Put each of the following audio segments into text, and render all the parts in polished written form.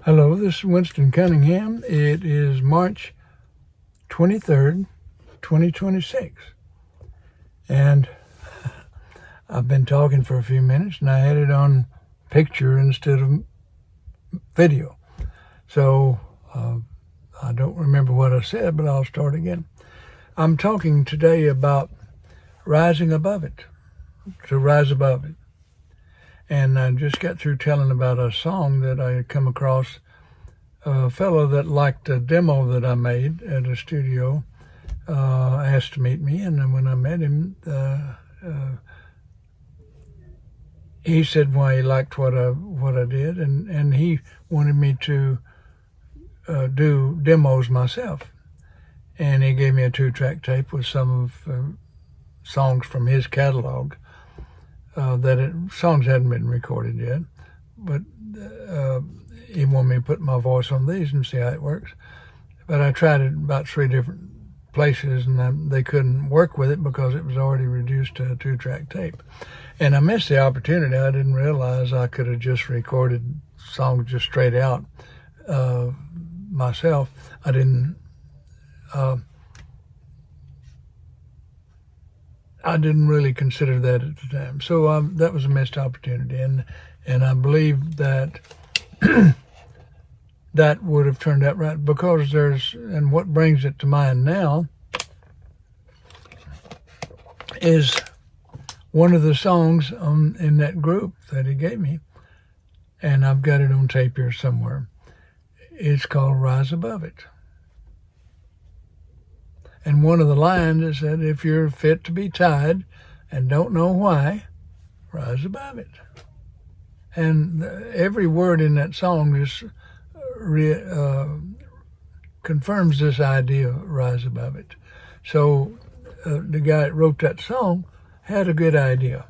Hello, this is Winston Cunningham. It is March 23rd, 2026. And I've been talking for a few minutes and I had it on picture instead of video. So I don't remember what I said, but I'll start again. I'm talking today about rising above it, to rise above it. And I just got through telling about a song that I had come across. A fellow that liked a demo that I made at a studio asked to meet me, and then when I met him, he said why he liked what I did, and he wanted me to do demos myself. And he gave me a 2-track tape with some of songs from his catalog. Songs hadn't been recorded yet, but he wanted me to put my voice on these and see how it works. But I tried it about 3 different places, and they couldn't work with it because it was already reduced to a 2-track tape. And I missed the opportunity. I didn't realize I could have just recorded songs just straight out myself. I didn't really consider that at the time. So that was a missed opportunity. And I believe that that would have turned out right, because and what brings it to mind now is one of the songs in that group that he gave me, and I've got it on tape here somewhere. It's called Rise Above It. And one of the lines is that if you're fit to be tied and don't know why, rise above it. And every word in that song just confirms this idea of rise above it. So the guy that wrote that song had a good idea,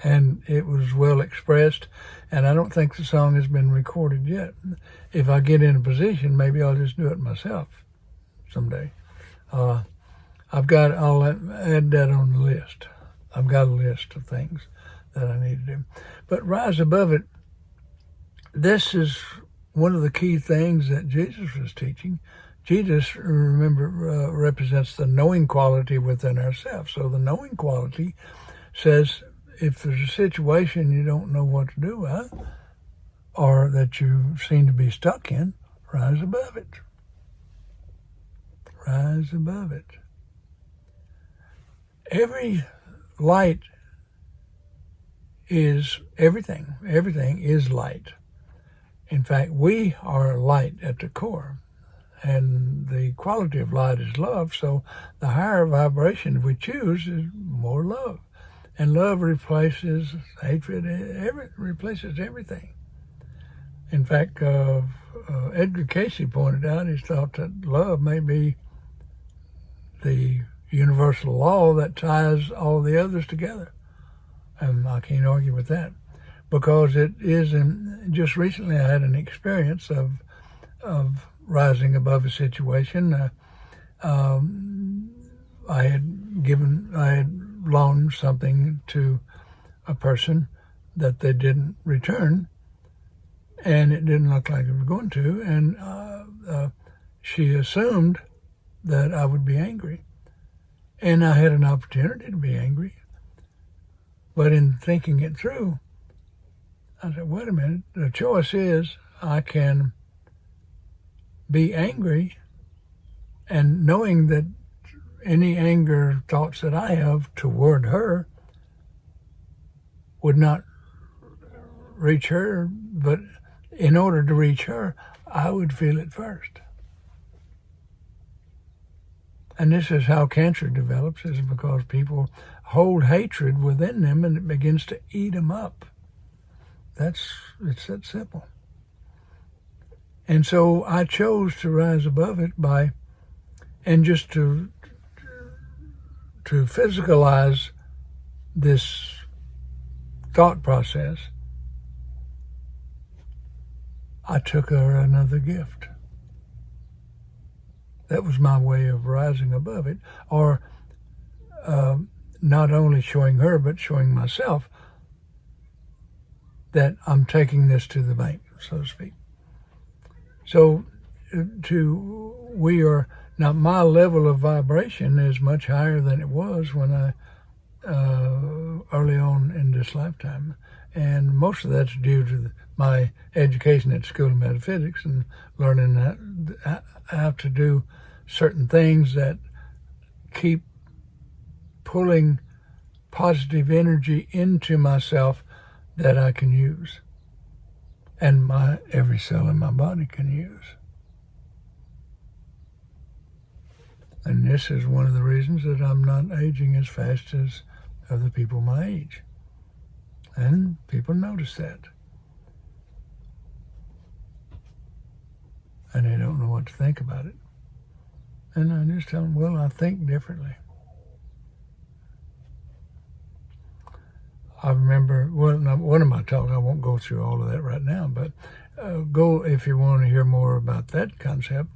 and it was well expressed, and I don't think the song has been recorded yet. If I get in a position, maybe I'll just do it myself someday. I'll add that on the list. I've got a list of things that I need to do. But rise above it, this is one of the key things that Jesus was teaching. Jesus, remember, represents the knowing quality within ourselves. So the knowing quality says if there's a situation you don't know what to do with, or that you seem to be stuck in, rise above it. Rise above it. Every light is everything. Everything is light. In fact, we are light at the core. And the quality of light is love. So the higher vibration we choose is more love. And love replaces hatred. Replaces everything. In fact, Edgar Cayce pointed out, he thought that love may be the universal law that ties all the others together. And I can't argue with that, because it is. Just recently I had an experience of rising above a situation. I had loaned something to a person that they didn't return, and it didn't look like it was going to, and she assumed that I would be angry. And I had an opportunity to be angry. But in thinking it through, I said, wait a minute, the choice is I can be angry, and knowing that any anger thoughts that I have toward her would not reach her, but in order to reach her, I would feel it first. And this is how cancer develops, is because people hold hatred within them and it begins to eat them up. It's that simple. And so I chose to rise above it and just to physicalize this thought process, I took her another gift. That was my way of rising above it, or not only showing her, but showing myself that I'm taking this to the bank, so to speak. So we are, now my level of vibration is much higher than it was when I, early on in this lifetime. And most of that's due to my education at School of Metaphysics and learning how to do certain things that keep pulling positive energy into myself that I can use and every cell in my body can use. And this is one of the reasons that I'm not aging as fast as other people my age. And people notice that. And they don't know what to think about it. And I just tell them, well, I think differently. I remember one of my talks, I won't go through all of that right now, but go if you want to hear more about that concept,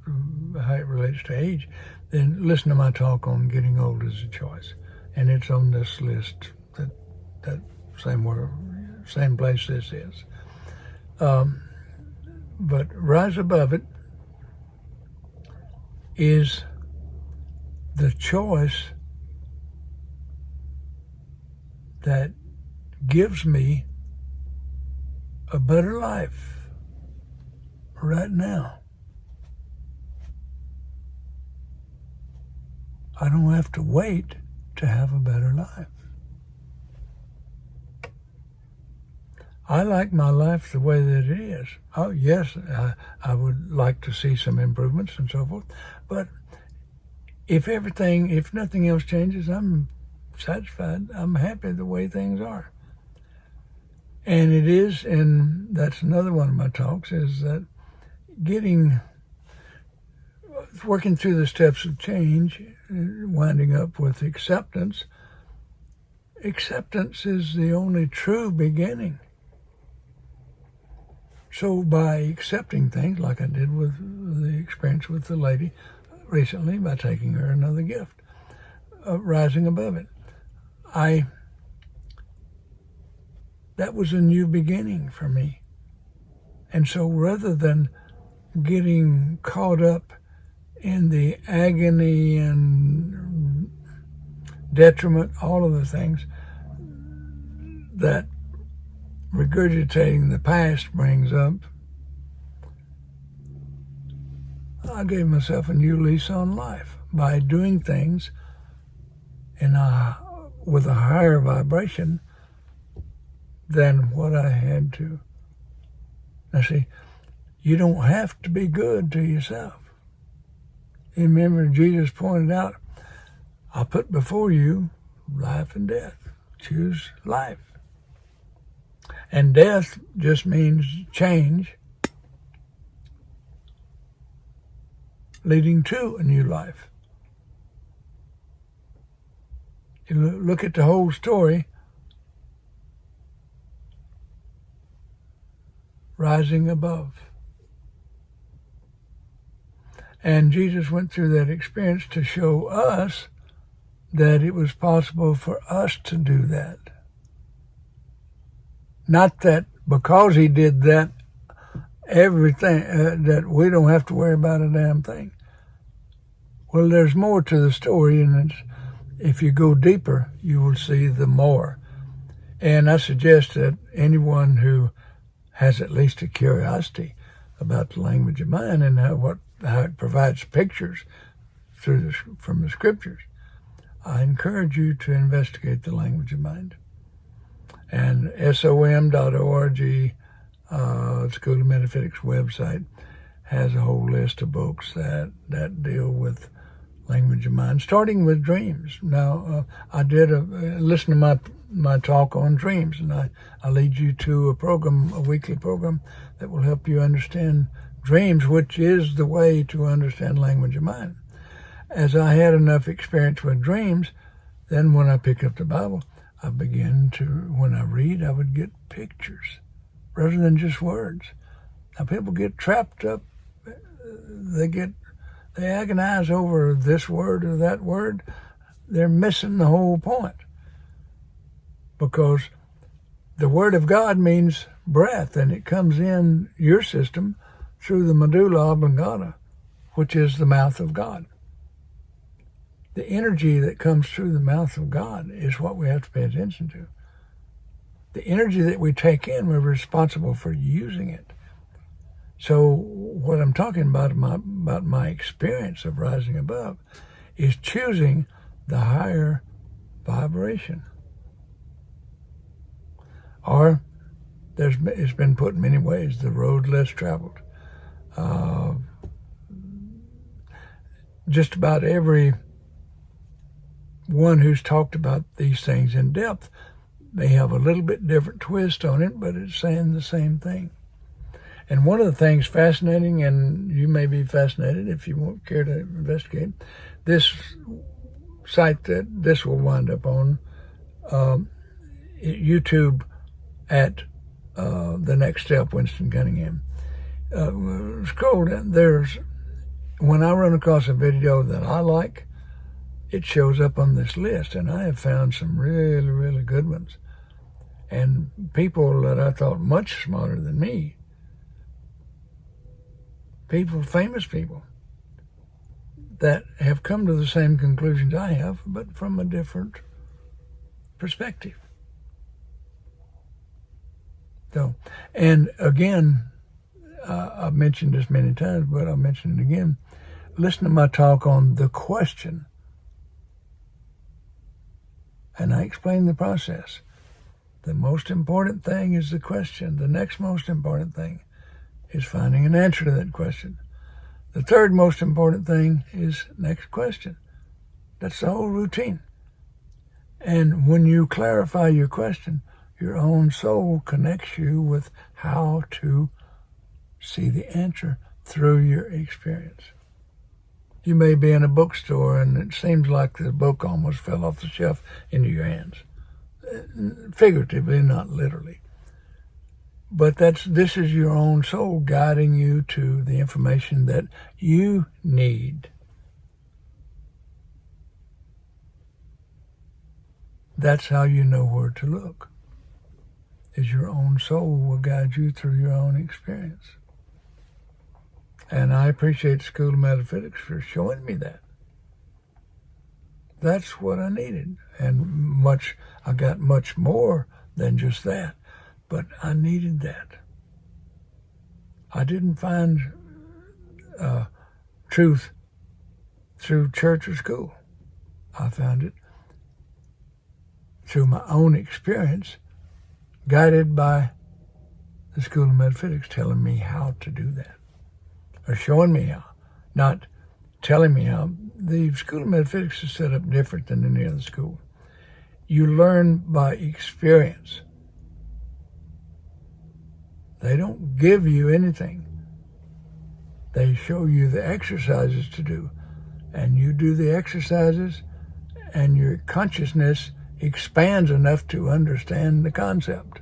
how it relates to age, then listen to my talk on getting old as a choice. And it's on this list, that same place this is. But rise above it is the choice that gives me a better life right now. I don't have to wait to have a better life. I like my life the way that it is. Oh, yes, I would like to see some improvements and so forth. But if nothing else changes, I'm satisfied. I'm happy the way things are. And it is, and that's another one of my talks, is that working through the steps of change, winding up with acceptance. Acceptance is the only true beginning. So by accepting things, like I did with the experience with the lady recently, by taking her another gift, rising above it, that was a new beginning for me. And so rather than getting caught up in the agony and detriment, all of the things that regurgitating the past brings up, I gave myself a new lease on life by doing things with a higher vibration than what I had to. Now see, you don't have to be good to yourself. You remember Jesus pointed out, I put before you life and death. Choose life. And death just means change, leading to a new life. You look at the whole story, rising above. And Jesus went through that experience to show us that it was possible for us to do that. Not that because he did that, everything, that we don't have to worry about a damn thing. Well, there's more to the story, and if you go deeper, you will see the more. And I suggest that anyone who has at least a curiosity about the language of mind and how it provides pictures from the scriptures, I encourage you to investigate the language of mind. And som.org, School of Metaphysics website, has a whole list of books that deal with language of mind, starting with dreams. Now, I did listen to my talk on dreams, and I lead you to a weekly program that will help you understand dreams, which is the way to understand language of mind. As I had enough experience with dreams, then when I pick up the Bible, when I read, I would get pictures rather than just words. Now people get trapped up, they agonize over this word or that word. They're missing the whole point. Because the word of God means breath, and it comes in your system through the medulla oblongata, which is the mouth of God. The energy that comes through the mouth of God is what we have to pay attention to. The energy that we take in, we're responsible for using it. So what I'm talking about my experience of rising above is choosing the higher vibration. Or it's been put in many ways, the road less traveled. Just about every one who's talked about these things in depth may have a little bit different twist on it, but it's saying the same thing. And one of the things fascinating, and you may be fascinated if you won't care to investigate, this site that this will wind up on, YouTube at The Next Step, Winston Cunningham. Scroll down, when I run across a video that I like, it shows up on this list, and I have found some really, really good ones. And people that I thought much smarter than me, famous people, that have come to the same conclusions I have, but from a different perspective. So, and again, I've mentioned this many times, but I'll mention it again. Listen to my talk on the question. And I explain the process. The most important thing is the question. The next most important thing is finding an answer to that question. The third most important thing is next question. That's the whole routine. And when you clarify your question, your own soul connects you with how to see the answer through your experience. You may be in a bookstore and it seems like the book almost fell off the shelf into your hands. Figuratively, not literally. But this is your own soul guiding you to the information that you need. That's how you know where to look. Is your own soul will guide you through your own experience. And I appreciate the School of Metaphysics for showing me that. That's what I needed. And I got much more than just that. But I needed that. I didn't find truth through church or school. I found it through my own experience, guided by the School of Metaphysics telling me how to do that. Or showing me how, not telling me how. The School of Metaphysics is set up different than any other school. You learn by experience. They don't give you anything. They show you the exercises to do. And you do the exercises, and your consciousness expands enough to understand the concept.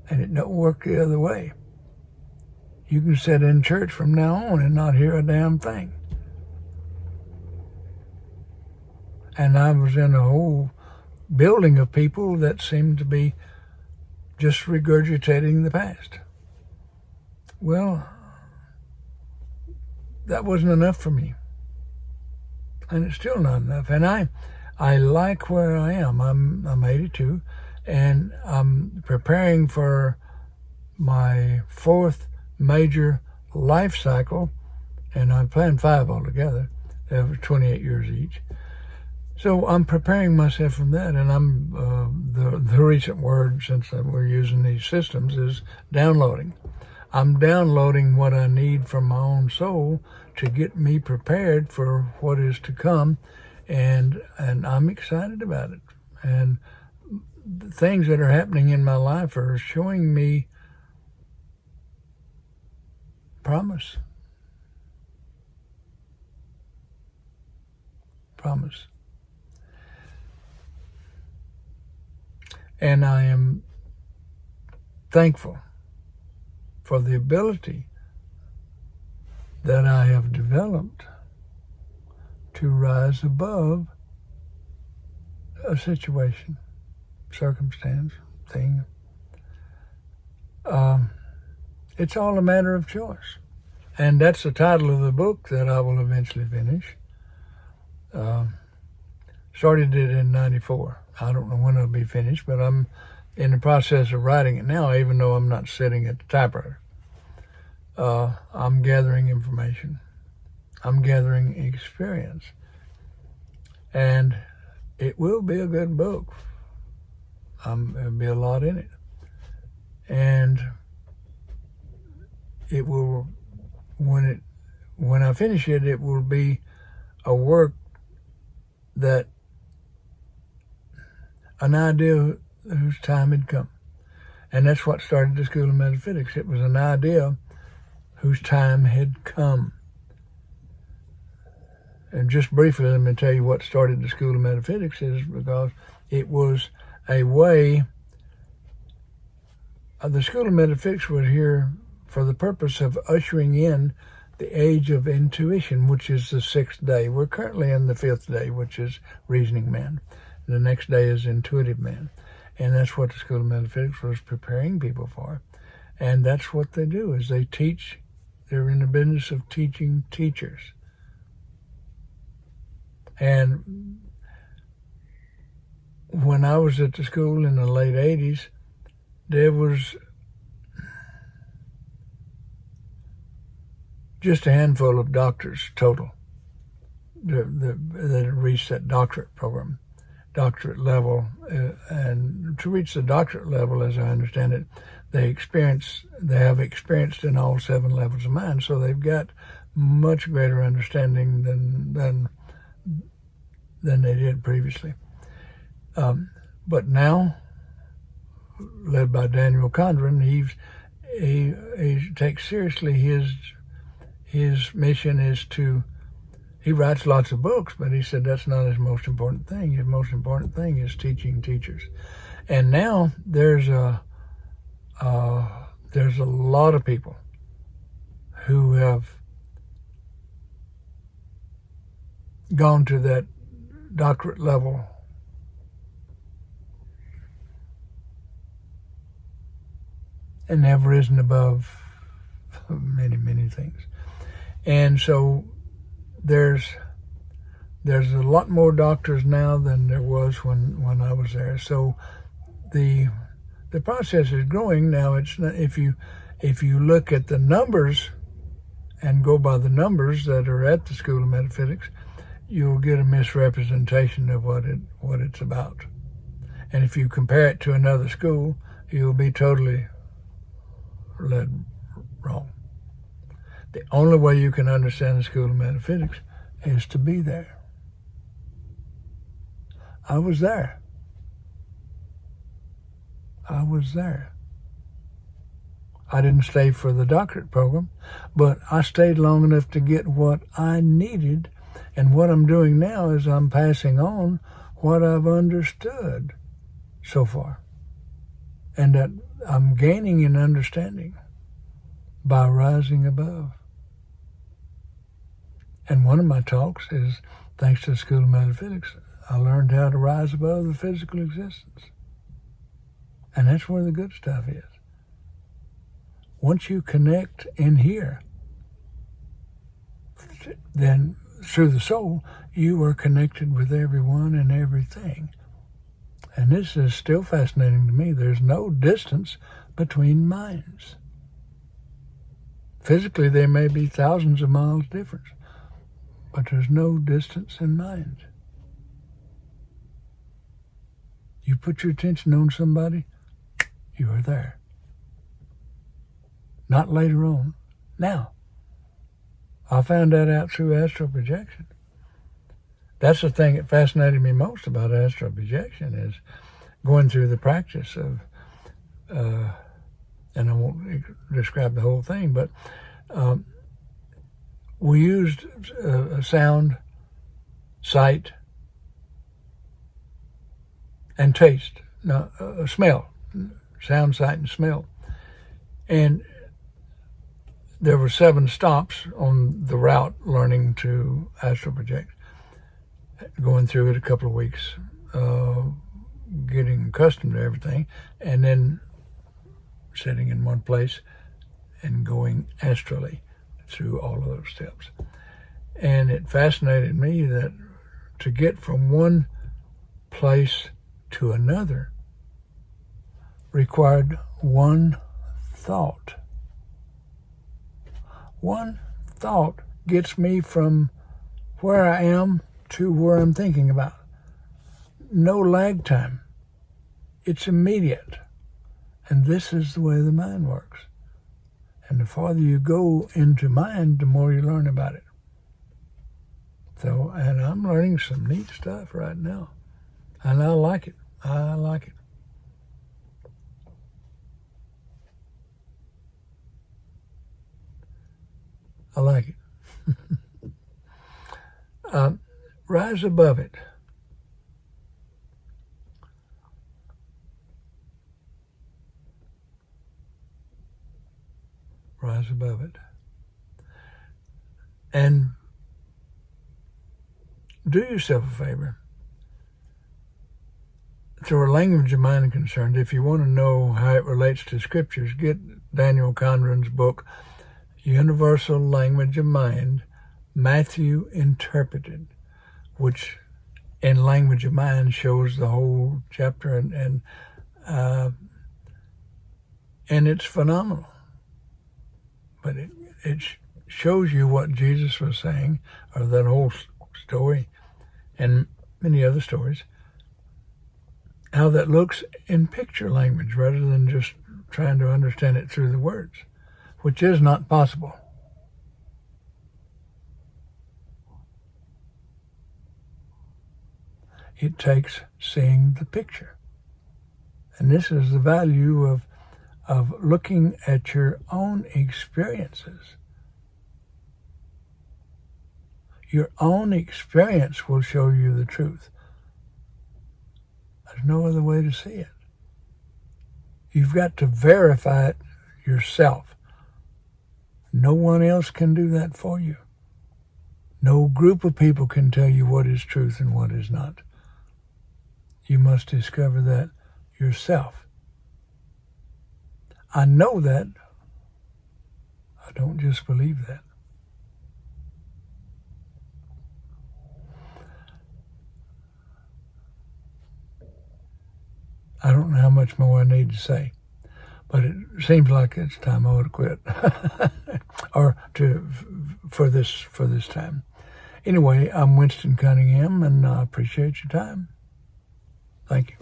And it don't work the other way. You can sit in church from now on and not hear a damn thing. And I was in a whole building of people that seemed to be just regurgitating the past. Well, that wasn't enough for me. And it's still not enough. And I like where I am. I'm 82, and I'm preparing for my fourth major life cycle, and I planned 5 altogether. They were 28 years each. So I'm preparing myself from that, and I'm the recent word, since we're using these systems, is downloading. I'm downloading what I need from my own soul to get me prepared for what is to come, and I'm excited about it. And the things that are happening in my life are showing me promise. And I am thankful for the ability that I have developed to rise above a situation, circumstance, thing. It's all a matter of choice. And that's the title of the book that I will eventually finish. Started it in 94. I don't know when it'll be finished, but I'm in the process of writing it now, even though I'm not sitting at the typewriter. I'm gathering information. I'm gathering experience. And it will be a good book. There'll be a lot in it. And it will, when I finish it, it will be a work that an idea whose time had come. And that's what started the School of Metaphysics. It was an idea whose time had come. And just briefly, let me tell you what started the School of Metaphysics is because it was a way. The School of Metaphysics was here for the purpose of ushering in the age of intuition, which is the 6th day. We're currently in the 5th day, which is reasoning man. The next day is intuitive man. And that's what the School of Metaphysics was preparing people for. And that's what they do, is they teach. They're in the business of teaching teachers. And when I was at the school in the late 80s, there was just a handful of doctors total that reached that doctorate program, doctorate level. And to reach the doctorate level, as I understand it, they have experienced in all 7 levels of mind, so they've got much greater understanding than they did previously. But now, led by Daniel Condren, he takes seriously his mission is to. He writes lots of books, but he said that's not his most important thing. His most important thing is teaching teachers. And now there's a lot of people who have gone to that doctorate level and have risen above many, many things. And so there's a lot more doctors now than there was when I was there. So the process is growing now. It's not, if you look at the numbers and go by the numbers that are at the School of Metaphysics, you'll get a misrepresentation of what it's about. And if you compare it to another school, you'll be totally led wrong. The only way you can understand the School of Metaphysics is to be there. I was there. I didn't stay for the doctorate program, but I stayed long enough to get what I needed. And what I'm doing now is I'm passing on what I've understood so far. And that I'm gaining in understanding by rising above. And one of my talks is, thanks to the School of Metaphysics, I learned how to rise above the physical existence. And that's where the good stuff is. Once you connect in here, then through the soul, you are connected with everyone and everything. And this is still fascinating to me. There's no distance between minds. Physically, there may be thousands of miles difference, but there's no distance in mind. You put your attention on somebody, you are there. Not later on, now. I found that out through astral projection. That's the thing that fascinated me most about astral projection is going through the practice of, and I won't describe the whole thing, but we used sound, sight, and taste. No, smell, sound, sight, and smell. And there were 7 stops on the route learning to astral project. Going through it a couple of weeks, getting accustomed to everything, and then sitting in one place and going astrally through all of those steps. And it fascinated me that to get from one place to another required one thought. One thought gets me from where I am to where I'm thinking about. No lag time. It's immediate. And this is the way the mind works. And the farther you go into mind, the more you learn about it. So, and I'm learning some neat stuff right now. And I like it. I like it. I like it. Rise above it. Rise above it. And do yourself a favor. Through a language of mind concerned, if you want to know how it relates to scriptures, get Daniel Conran's book, Universal Language of Mind, Matthew Interpreted, which in language of mind shows the whole chapter, and it's phenomenal. But it shows you what Jesus was saying, or that whole story, and many other stories, how that looks in picture language rather than just trying to understand it through the words, which is not possible. It takes seeing the picture. And this is the value of looking at your own experiences. Your own experience will show you the truth. There's no other way to see it. You've got to verify it yourself. No one else can do that for you. No group of people can tell you what is truth and what is not. You must discover that yourself. I know that. I don't just believe that. I don't know how much more I need to say, but it seems like it's time I ought to quit, or for this time. Anyway, I'm Winston Cunningham, and I appreciate your time. Thank you.